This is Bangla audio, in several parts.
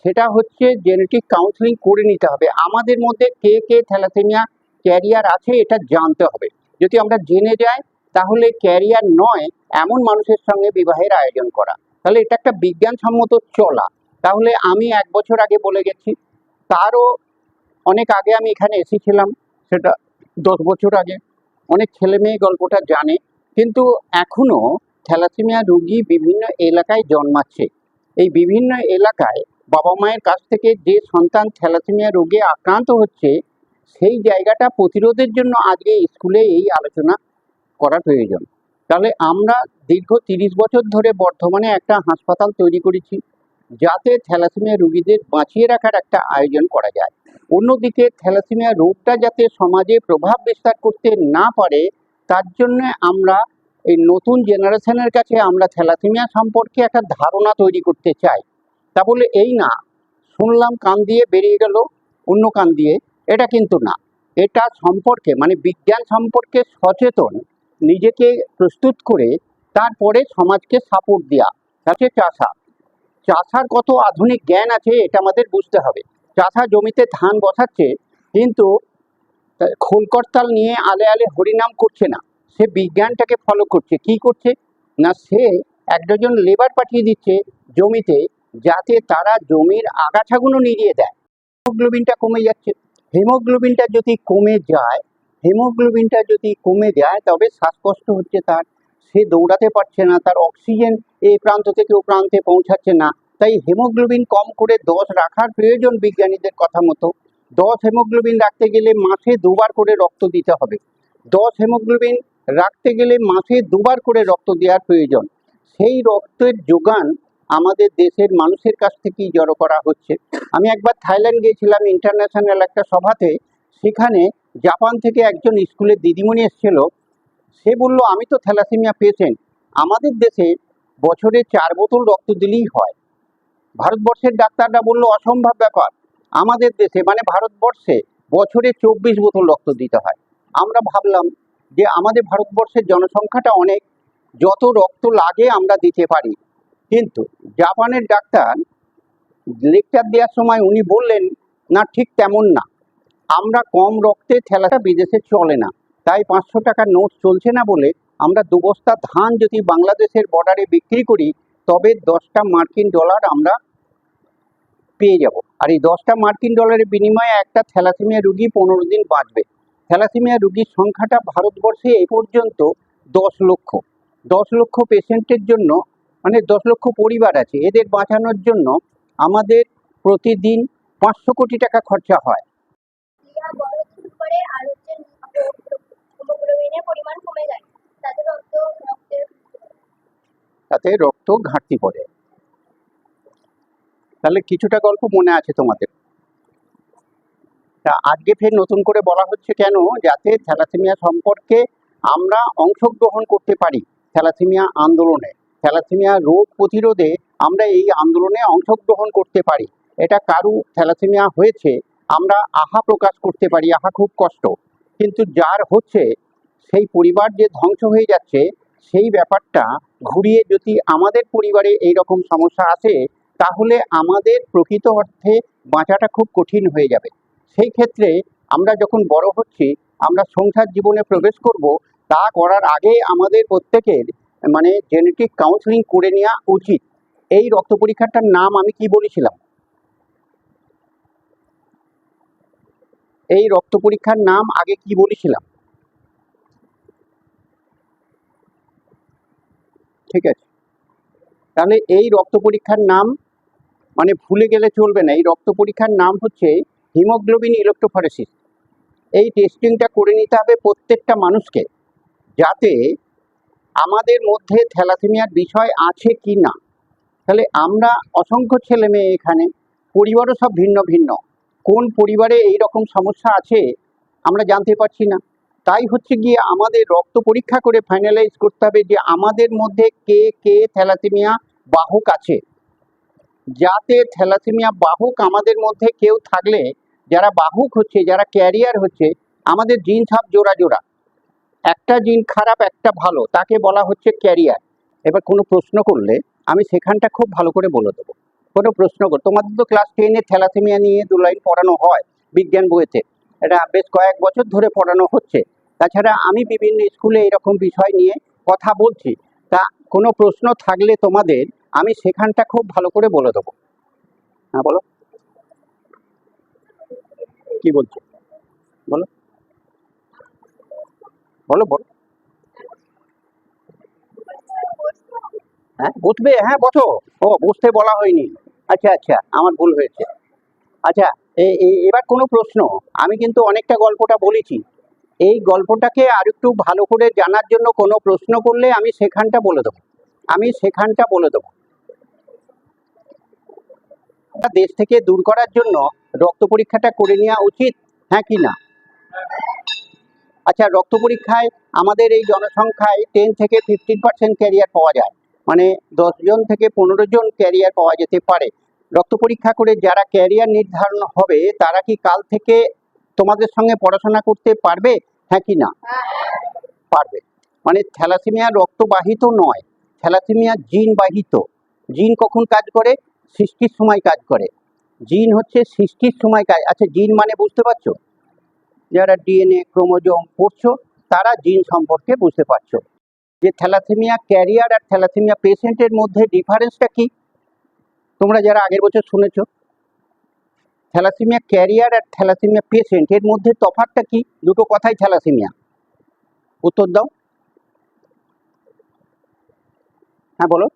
সেটা হচ্ছে জেনেটিক কাউন্সেলিং করে নিতে হবে। আমাদের মধ্যে কে কে থ্যালাসেমিয়া ক্যারিয়ার আছে এটা জানতে হবে। যদি আমরা জেনে যাই তাহলে ক্যারিয়ার নয় এমন মানুষের সঙ্গে বিবাহের আয়োজন করা, তাহলে এটা একটা বিজ্ঞানসম্মত চলা। তাহলে আমি 1 বছর আগে বলে গেছি, তারও অনেক আগে আমি এখানে এসেছিলাম, সেটা 10 বছর আগে। অনেক ছেলে মেয়ে গল্পটা জানে, কিন্তু এখনো থ্যালাসেমিয়া রোগী বিভিন্ন এলাকায় জন্মাচ্ছে। এই বিভিন্ন এলাকায় বাবা মায়ের কাছ থেকে যে সন্তান থ্যালাসেমিয়া রোগে আক্রান্ত হচ্ছে, সেই জায়গাটা প্রতিরোধের জন্য আজকে স্কুলে এই আলোচনা করা প্রয়োজন। তাহলে আমরা দীর্ঘ 30 বছর ধরে বর্ধমানে একটা হাসপাতাল তৈরি করেছি, যাতে থ্যালাসেমিয়া রোগীদের বাঁচিয়ে রাখার একটা আয়োজন করা যায়। অন্যদিকে থ্যালাসেমিয়া রোগটা যাতে সমাজে প্রভাব বিস্তার করতে না পারে, তার জন্য আমরা এই নতুন জেনারেশনের কাছে আমরা থ্যালাসেমিয়া সম্পর্কে একটা ধারণা তৈরি করতে চাই। তা বলে এই না শুনলাম কান দিয়ে বেরিয়ে গেল অন্য কান দিয়ে, এটা কিন্তু না। এটা সম্পর্কে মানে বিজ্ঞান সম্পর্কে সচেতন নিজেকে প্রস্তুত করে তারপরে সমাজকে সাপোর্ট দেওয়া। তাতে চাষার কত আধুনিক জ্ঞান আছে এটা আমাদের বুঝতে হবে। চাষা জমিতে ধান বসাচ্ছে, কিন্তু খোলকর্তাল নিয়ে আলে আলে হরিনাম করছে না, সে বিজ্ঞানটাকে ফলো করছে। কি করছে না, সে 1 ডজন লেবার পাঠিয়ে দিচ্ছে জমিতে, যাতে তারা জমির আগাছাগুলো নিড়িয়ে দেয়। হিমোগ্লোবিনটা কমে যাচ্ছে। হিমোগ্লোবিনটা যদি কমে যায় তবে শ্বাসকষ্ট হচ্ছে তার, সে দৌড়াতে পারছে না, তার অক্সিজেন এই প্রান্ত থেকে ও প্রান্তে পৌঁছাচ্ছে না। তাই হিমোগ্লোবিন কম করে 10 রাখার প্রয়োজন বিজ্ঞানীদের কথা মতো। 10 হিমোগ্লোবিন রাখতে গেলে মাসে 2বার করে রক্ত দিতে হবে। 10 হিমোগ্লোবিন রাখতে গেলে মাসে 2বার করে রক্ত দেওয়ার প্রয়োজন। সেই রক্তের যোগান আমাদের দেশের মানুষের কাছ থেকেই জড়ো করা হচ্ছে। আমি একবার থাইল্যান্ড গিয়েছিলাম ইন্টারন্যাশনাল একটা সভাতে, সেখানে জাপান থেকে একজন স্কুলের দিদিমণি এসেছিল। সে বলল, আমি তো থ্যালাসেমিয়া পেশেন্ট, আমাদের দেশে বছরে 4 বোতল রক্ত দিলেই হয়। ভারতবর্ষের ডাক্তাররা বলল, অসম্ভব ব্যাপার, আমাদের দেশে মানে ভারতবর্ষে বছরে 24 বোতল রক্ত দিতে হয়। আমরা ভাবলাম যে আমাদের ভারতবর্ষের জনসংখ্যাটা অনেক, যত রক্ত লাগে আমরা দিতে পারি। কিন্তু জাপানের ডাক্তার লেকচার দেওয়ার সময় উনি বললেন, না ঠিক তেমন না, আমরা কম রক্তে থ্যালাসেমিয়া বিদেশে চলে না, তাই 500 টাকার নোট চলছে না বলে আমরা 2 বস্তা ধান যদি বাংলাদেশের বর্ডারে বিক্রি করি তবে 10টা মার্কিন ডলার আমরা পেয়ে যাব। আর এই 10টা মার্কিন ডলারের বিনিময়ে একটা থ্যালাসেমিয়া রোগী 15 দিন বাঁচবে। থ্যালাসেমিয়া রোগীর সংখ্যাটা ভারতবর্ষে এই পর্যন্ত 10 লক্ষ। 10 লক্ষ পেশেন্টের জন্য মানে 10 লক্ষ পরিবার আছে, এদের বাঁচানোর জন্য আমাদের প্রতিদিন 500 কোটি টাকা খরচা হয়। তাতে রক্ত ঘাটতি পড়ে। তাহলে কিছুটা গল্প মনে আছে তোমাদের। তা আজকে ফের নতুন করে বলা হচ্ছে কেন, যাতে থ্যালাসেমিয়া সম্পর্কে আমরা অংশগ্রহণ করতে পারি থ্যালাসেমিয়া আন্দোলনে, থ্যালাসেমিয়া রোগ প্রতিরোধে আমরা এই আন্দোলনে অংশগ্রহণ করতে পারি। এটা কারু থ্যালাসেমিয়া হয়েছে আমরা আহা প্রকাশ করতে পারি, আহা খুব কষ্ট, কিন্তু যার হচ্ছে সেই পরিবার যে ধ্বংস হয়ে যাচ্ছে, সেই ব্যাপারটা ঘুরিয়ে যদি আমাদের পরিবারে এই রকম সমস্যা আসে, তাহলে আমাদের প্রকৃত অর্থে বাঁচাটা খুব কঠিন হয়ে যাবে। সেই ক্ষেত্রে আমরা যখন বড় হচ্ছি, আমরা সংসার জীবনে প্রবেশ করব, তা করার আগে আমাদের প্রত্যেকের মানে জেনেটিক কাউন্সেলিং করে নেওয়া উচিত। এই রক্ত পরীক্ষাটার নাম আমি কি বলেছিলাম? এই রক্ত পরীক্ষার নাম আগে কি বলেছিলাম? ঠিক আছে, তাহলে এই রক্ত পরীক্ষার নাম মানে ভুলে গেলে চলবে না। এই রক্ত পরীক্ষার নাম হচ্ছে হিমোগ্লোবিন ইলেকট্রোফরেসিস। এই টেস্টিংটা করে নিতে হবে প্রত্যেকটা মানুষকে, যাতে আমাদের মধ্যে থ্যালাসেমিয়ার বিষয় আছে কি না। তাহলে আমরা অসংখ্য ছেলে মেয়ে এখানে, পরিবারও সব ভিন্ন ভিন্ন, কোন পরিবারে এই রকম সমস্যা আছে আমরা জানতে পারছি না। তাই হচ্ছে গিয়ে আমাদের রক্ত পরীক্ষা করে ফাইনালাইজ করতে হবে যে আমাদের মধ্যে কে কে থ্যালাসেমিয়া বাহক আছে। যাতে থ্যালাসেমিয়া বাহক আমাদের মধ্যে কেউ থাকলে, যারা বাহক হচ্ছে, যারা ক্যারিয়ার হচ্ছে, আমাদের জিন সব জোড়া জোড়া, একটা জিন খারাপ একটা ভালো, তাকে বলা হচ্ছে ক্যারিয়ার। এবার কোনো প্রশ্ন করলে আমি সেখানটা খুব ভালো করে বলে দেবো। কোনো প্রশ্ন কর, তোমাদের তো ক্লাস 10-এ থ্যালাসেমিয়া নিয়ে 2 লাইন পড়ানো হয় বিজ্ঞান বইতে, এটা বেশ কয়েক বছর ধরে পড়ানো হচ্ছে। তাছাড়া আমি বিভিন্ন স্কুলে এরকম বিষয় নিয়ে কথা বলছি, তা কোনো প্রশ্ন থাকলে তোমাদের আমি সেখানটা খুব ভালো করে বলে দেবো। হ্যাঁ বলো, কি বলছো বলো বলো বলো। হ্যাঁ বুঝবে, হ্যাঁ বসো। ও বুঝতে বলা হয়নি, আচ্ছা আচ্ছা আমার ভুল হয়েছে। আচ্ছা, এবার কোনো প্রশ্ন? আমি কিন্তু অনেকটা গল্পটা বলেছি, এই গল্পটাকে আর একটু ভালো করে জানার জন্য কোনো প্রশ্ন করলে আমি সেখানটা বলে দেবো, আমি সেখানটা বলে দেবো। দেশ থেকে দূর করার জন্য রক্ত পরীক্ষাটা করে নেওয়া উচিত, হ্যাঁ কি না? আচ্ছা, রক্ত পরীক্ষায় আমাদের এই জনসংখ্যায় 10 থেকে 15% ক্যারিয়ার পাওয়া যায়, মানে 10 জন থেকে 15 জন ক্যারিয়ার পাওয়া যেতে পারে। রক্ত পরীক্ষা করে যারা ক্যারিয়ার নির্ধারণ হবে তারা কি কাল থেকে তোমাদের সঙ্গে পড়াশোনা করতে পারবে, হ্যাঁ কি না? পারবে। মানে থ্যালাসেমিয়া রক্তবাহিত নয়, থ্যালাসেমিয়া জিন বাহিত। জিন কখন কাজ করে? সৃষ্টির সময় কাজ করে। জিন হচ্ছে সৃষ্টির সময় কাজ। আচ্ছা, জিন মানে বুঝতে পারছো? যারা ডিএনএ ক্রোমোজোম পড়ছো তারা জিন সম্পর্কে বুঝতে পারছো। যে থ্যালাসেমিয়া ক্যারিয়ার আর থ্যালাসেমিয়া পেশেন্টের মধ্যে ডিফারেন্সটা কি? তোমরা যারা আগের বছর শুনেছো, থ্যালাসেমিয়া ক্যারিয়ার আর থ্যালাসেমিয়া পেশেন্ট এর মধ্যে তফাৎটা কি? দুটো কথাই থ্যালাসেমিয়া, উত্তর দাও। হ্যাঁ বলো,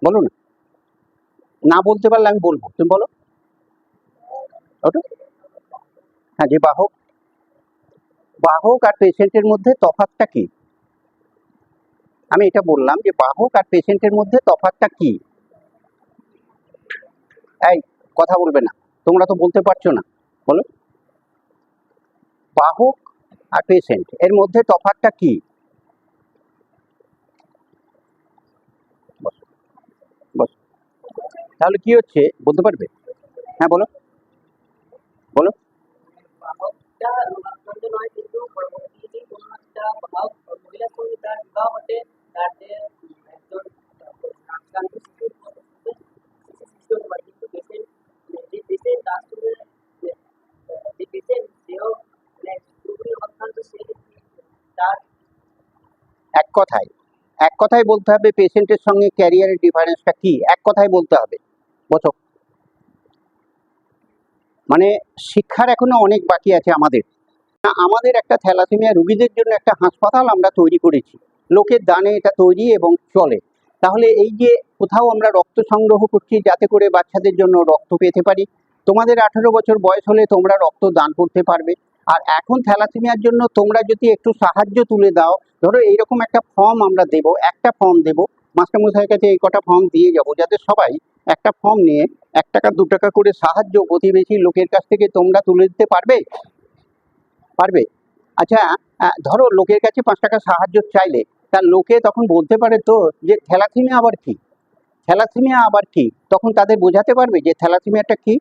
বলো না, না বলতে পারলে আমি বলবো, তুমি বলো। ওটা হ্যাঁ, যে বাহক, বাহক আর পেশেন্টের মধ্যে তফাৎটা কি? আমি এটা বললাম যে বাহক আর পেশেন্টের মধ্যে তফাৎটা কি? এই কথা বলবে না, তোমরা তো বলতে পারছো না, বলো। বাহক আর পেশেন্ট এর মধ্যে তফাৎটা কি? বস বস, তাহলে কি হচ্ছে বলতে পারবে? হ্যাঁ বলো বলো। বাহকটা রূপান্তরিত নয়, কিন্তু পরবর্তীতে কোনো একটা বাহক মহিলার সঙ্গে তার বিবাহ ঘটে, তার যে একজন আক্রান্ত শিশু সৃষ্টি হতে পারে, কিন্তু পেশেন্ট, যে পেশেন্ট তার সঙ্গে যে পেশেন্ট সেও মানে পুরোপুরি অক্রান্ত, সে তার এক কথায়, এক কথায় বলতে হবে পেশেন্টের সঙ্গে ক্যারিয়ারের ডিফারেন্সটা কি, এক কথায় বলতে হবে, বলো। মানে শিক্ষার এখনো অনেক বাকি আছে আমাদের। আমাদের একটা থ্যালাসেমিয়া রোগীদের জন্য একটা হাসপাতাল আমরা তৈরি করেছি, লোকের দানে এটা তৈরি এবং চলে। তাহলে এই যে কোথাও আমরা রক্ত সংগ্রহ করছি যাতে করে বাচ্চাদের জন্য রক্ত পেতে পারি, তোমাদের 18 বছর বয়স হলে তোমরা রক্ত দান করতে পারবে। আর এখন থ্যালাসেমিয়ার জন্য তোমরা যদি একটু সাহায্য তুলে দাও, ধরো এইরকম একটা ফর্ম আমরা দেব, একটা ফর্ম দেব, মাস্টারমশাইয়ের কাছে এই কটা ফর্ম দিয়ে যাবো, যাতে সবাই একটা ফর্ম নিয়ে 1 টাকা 2 টাকা করে সাহায্য প্রতিবেশী লোকের কাছ থেকে তোমরা তুলে দিতে পারবে, পারবে? আচ্ছা, ধরো লোকের কাছে 5 টাকা সাহায্য চাইলে, তার লোকে তখন বলতে পারে তো যে থ্যালাসেমিয়া আবার কি, থ্যালাসেমিয়া আবার কি, তখন তাদের বোঝাতে পারবে যে থ্যালাসেমিয়াটা কি,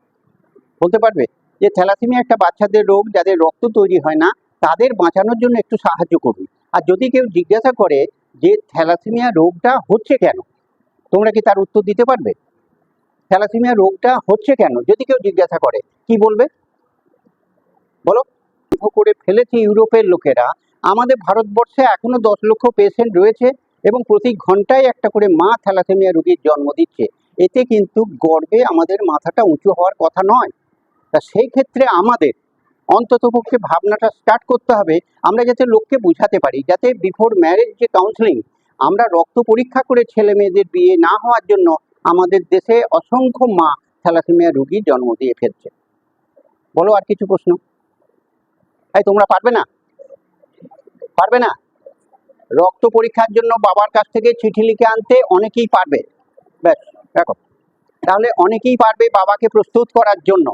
বলতে পারবে যে থ্যালাসেমিয়া একটা বাচ্চাদের রোগ, যাদের রক্ত তৈরি হয় না, তাদের বাঁচানোর জন্য একটু সাহায্য করুন। আর যদি কেউ জিজ্ঞাসা করে যে থ্যালাসেমিয়া রোগটা হচ্ছে কেন, তোমরা কি তার উত্তর দিতে পারবে? থ্যালাসেমিয়া রোগটা হচ্ছে কেন যদি কেউ জিজ্ঞাসা করে, কি বলবে বলো? করে ফেলেছে ইউরোপের লোকেরা। আমাদের ভারতবর্ষে এখনো 10 লক্ষ পেশেন্ট রয়েছে এবং প্রতি ঘন্টায় একটা করে মা থ্যালাসেমিয়া রোগীর জন্ম দিচ্ছে। এতে কিন্তু গর্বে আমাদের মাথাটা উঁচু হওয়ার কথা নয়। তা সেই ক্ষেত্রে আমাদের অন্ততপক্ষে ভাবনাটা স্টার্ট করতে হবে, আমরা যাতে লোককে বুঝাতে পারি, যাতে বিফোর ম্যারেজ যে কাউন্সেলিং, আমরা রক্ত পরীক্ষা করে ছেলে মেয়েদের বিয়ে না হওয়ার জন্য আমাদের দেশে অসংখ্য মা থ্যালাসেমিয়া রোগী জন্ম দিয়ে ফেলছে। বলো আর কিছু প্রশ্ন? তাই তোমরা পারবে না, পারবে না? রক্ত পরীক্ষার জন্য বাবার কাছ থেকে চিঠি লিখে আনতে অনেকেই পারবে, ব্যাস দেখো, তাহলে অনেকেই পারবে বাবাকে প্রস্তুত করার জন্য।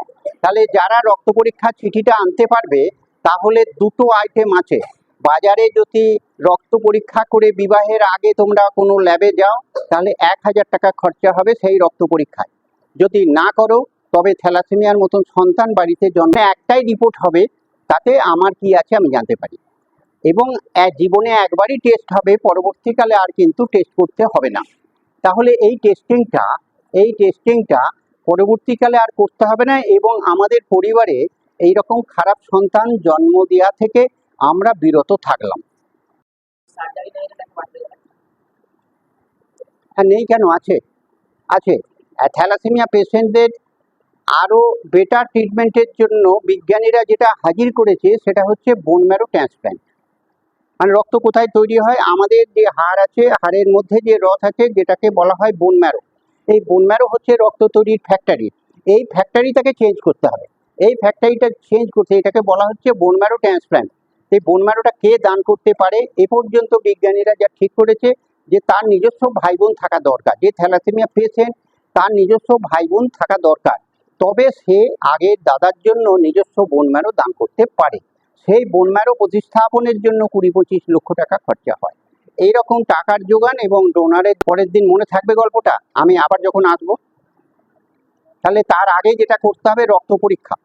তাহলে যারা রক্ত পরীক্ষার চিঠিটা আনতে পারবে, তাহলে দুটো আইটেম আছে। বাজারে যদি রক্ত পরীক্ষা করে বিবাহের আগে তোমরা কোনো ল্যাবে যাও, তাহলে 1000 টাকা খরচা হবে সেই রক্ত পরীক্ষায়। যদি না করো তবে থ্যালাসেমিয়ার মতন সন্তান বাড়িতে জন্মে একটাই রিপোর্ট হবে, তাতে আমার কি আছে আমি জানতে পারি, এবং জীবনে একবারই টেস্ট হবে, পরবর্তীকালে আর কিন্তু টেস্ট করতে হবে না। তাহলে এই টেস্টিংটা এই টেস্টিংটা পরবর্তীকালে আর করতে হবে না, এবং আমাদের পরিবারে এই রকম খারাপ সন্তান জন্ম দেওয়া থেকে আমরা বিরত থাকলাম। সার্জারি নেই এটা করতে হবে। হ্যাঁ, নেই কেন, আছে আছে। থ্যালাসেমিয়া পেশেন্টদের আরও বেটার ট্রিটমেন্টের জন্য বিজ্ঞানীরা যেটা হাজির করেছে সেটা হচ্ছে বোন ম্যারো ট্রান্সপ্ল্যান্ট। মানে রক্ত কোথায় তৈরি হয়, আমাদের যে হাড় আছে, হাড়ের মধ্যে যে রথ আছে যেটাকে বলা হয় বোন ম্যারো, এই বোন ম্যারো হচ্ছে রক্ত তৈরির ফ্যাক্টরি। এই ফ্যাক্টরিটাকে চেঞ্জ করতে হবে। এই ফ্যাক্টরিটা চেঞ্জ করতে এটাকে বলা হচ্ছে বোন ম্যারো ট্রান্সপ্ল্যান্ট। এই বোন ম্যারোটা কে দান করতে পারে, এ পর্যন্ত বিজ্ঞানীরা যা ঠিক করেছে যে তার নিজস্ব ভাই বোন থাকা দরকার। যে থ্যালাসেমিয়া পেশেন্ট তার নিজস্ব ভাই বোন থাকা দরকার, তবে সে আগের দাদার জন্য নিজস্ব বোন ম্যারো দান করতে পারে। সেই বোন ম্যারো প্রতিস্থাপনের জন্য 20-25 লক্ষ টাকা খরচা হয়। এইরকম টাকার যোগান এবং ডোনারের পরের দিন মনে থাকবে গল্পটা, আমি আবার যখন আসবো। তাহলে তার আগে যেটা করতে হবে রক্ত পরীক্ষা।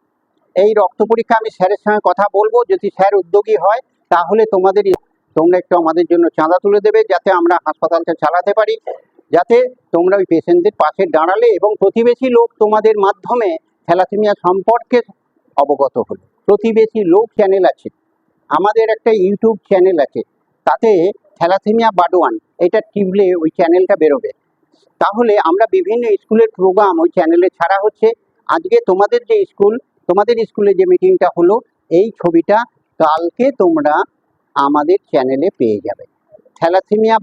এই রক্ত পরীক্ষা আমি স্যারের সঙ্গে কথা বলবো, যদি স্যার উদ্যোগী হয় তাহলে তোমরা একটু আমাদের জন্য চাঁদা তুলে দেবে, যাতে আমরা হাসপাতালটা চালাতে পারি, যাতে তোমরা ওই পেশেন্টদের পাশে দাঁড়ালে এবং প্রতিবেশী লোক তোমাদের মাধ্যমে থ্যালাসেমিয়া সম্পর্কে অবগত হলো। প্রতিবেশী লোক চ্যানেল আছে, আমাদের একটা ইউটিউব চ্যানেল আছে, তাতে থ্যালাসেমিয়া বাডওয়ান এটা টিপলে ওই চ্যানেলটা বেরোবে। তাহলে আমরা বিভিন্ন স্কুলের প্রোগ্রাম ওই চ্যানেলে ছাড়া হচ্ছে। আজকে তোমাদের যে তোমাদের স্কুলে যে মিটিংটা হলো, এই ছবিটা কালকে তোমরা আমাদের চ্যানেলে পেয়ে যাবে। থ্যালাসেমিয়া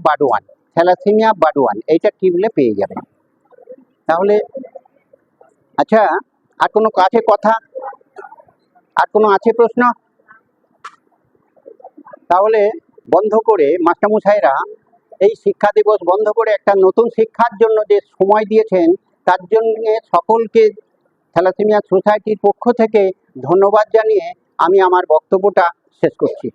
বাডওয়ান এইটা টিপলে পেয়ে যাবে। তাহলে আচ্ছা, আর কোনো আছে কথা, আর কোনো আছে প্রশ্ন? তাহলে বন্ধ করে মাস্টারমশাইরা এই শিক্ষা দিবস বন্ধ করে একটা নতুন শিক্ষার জন্য যে সময় দিয়েছেন, তার জন্য সকলকে থ্যালাসেমিয়া সোসাইটির পক্ষ থেকে ধন্যবাদ জানিয়ে আমি আমার বক্তব্যটা শেষ করছি।